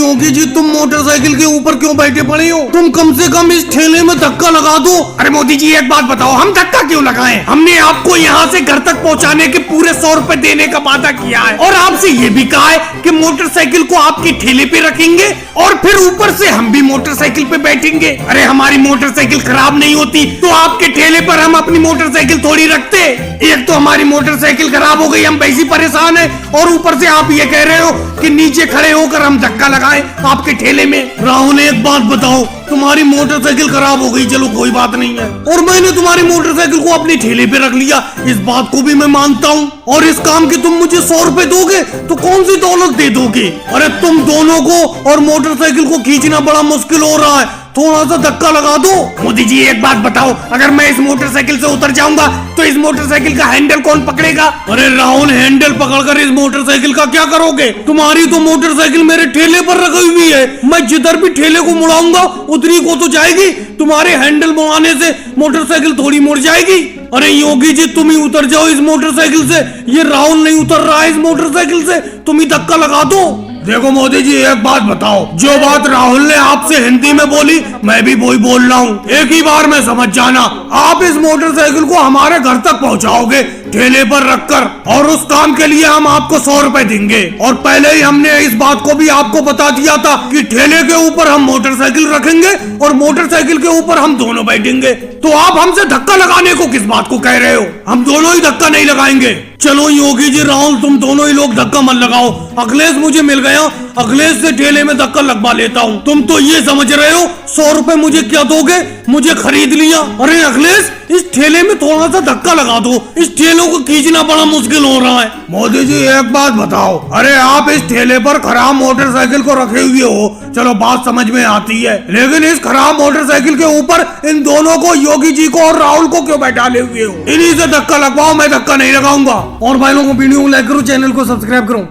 योगी जी तुम मोटरसाइकिल के ऊपर क्यों बैठे पड़े हो? तुम कम से कम इस ठेले में धक्का लगा दो। अरे मोदी जी एक बात बताओ, हम धक्का क्यों लगाएं? हमने आपको यहाँ से घर तक पहुँचाने के पूरे 100 रुपए देने का वादा किया है और आपसे ये भी कहा है कि मोटरसाइकिल को आपके ठेले पे रखेंगे और फिर ऊपर से हम भी मोटरसाइकिल पे बैठेंगे। अरे हमारी मोटरसाइकिल खराब नहीं होती तो आपके ठेले पर हम अपनी मोटरसाइकिल थोड़ी रखते। एक तो हमारी मोटरसाइकिल खराब हो गई, हम वैसे परेशान है और ऊपर से आप ये कह रहे हो कि नीचे खड़े होकर हम धक्का लगाएं आपके ठेले में। राहुल एक बात बताओ, तुम्हारी मोटरसाइकिल खराब हो गई, चलो कोई बात नहीं है, और मैंने तुम्हारी मोटरसाइकिल को अपने ठेले पे रख लिया, इस बात को भी मैं मानता हूँ। और इस काम के तुम मुझे 100 रुपए दोगे तो कौन सी दौलत दे दोगे? अरे तुम दोनों को और मोटरसाइकिल को खींचना बड़ा मुश्किल हो रहा है, थोड़ा सा धक्का लगा दो। मोदी जी एक बात बताओ, अगर मैं इस मोटरसाइकिल से उतर जाऊंगा तो इस मोटरसाइकिल का हैंडल कौन पकड़ेगा? अरे राहुल, हैंडल पकड़कर इस मोटरसाइकिल का क्या करोगे? तुम्हारी तो मोटरसाइकिल मेरे ठेले पर रखी हुई है, मैं जिधर भी ठेले को मुड़ाऊंगा उतनी को तो जाएगी, तुम्हारे हैंडल मुड़ाने से मोटरसाइकिल थोड़ी मुड़ जाएगी। अरे योगी जी तुम ही उतर जाओ इस मोटरसाइकिल से, ये राहुल नहीं उतर रहा है इस मोटरसाइकिल से, तुम ही धक्का लगा दो। देखो मोदी जी एक बात बताओ, जो बात राहुल ने आपसे हिंदी में बोली मैं भी वही बोल रहा हूँ, एक ही बार में समझ जाना। आप इस मोटरसाइकिल को हमारे घर तक पहुँचाओगे ठेले पर रखकर, और उस काम के लिए हम आपको 100 रुपए देंगे। और पहले ही हमने इस बात को भी आपको बता दिया था कि ठेले के ऊपर हम मोटरसाइकिल रखेंगे और मोटरसाइकिल के ऊपर हम दोनों बैठेंगे। तो आप हमसे धक्का लगाने को किस बात को कह रहे हो? हम दोनों ही धक्का नहीं लगाएंगे। चलो योगी जी राहुल तुम दोनों ही लोग धक्का मत लगाओ, अखिलेश मुझे मिल गया, अखिलेश से ठेले में धक्का लगवा लेता हूँ। तुम तो ये समझ रहे हो 100 रुपए मुझे क्या दोगे, मुझे खरीद लिया। अरे अखिलेश इस ठेले में थोड़ा सा धक्का लगा दो, इस ठेलों को खींचना बड़ा मुश्किल हो रहा है। मोदी जी एक बात बताओ, अरे आप इस ठेले पर खराब मोटरसाइकिल को रखे हुए हो, चलो बात समझ में आती है, लेकिन इस खराब मोटरसाइकिल के ऊपर इन दोनों को, योगी जी को और राहुल को क्यों बैठा ले हुए हो? इन्हीं से धक्का लगवाओ, मैं धक्का नहीं लगाऊंगा। और भाई लोगों को वीडियो को लाइक करो, चैनल को सब्सक्राइब करो।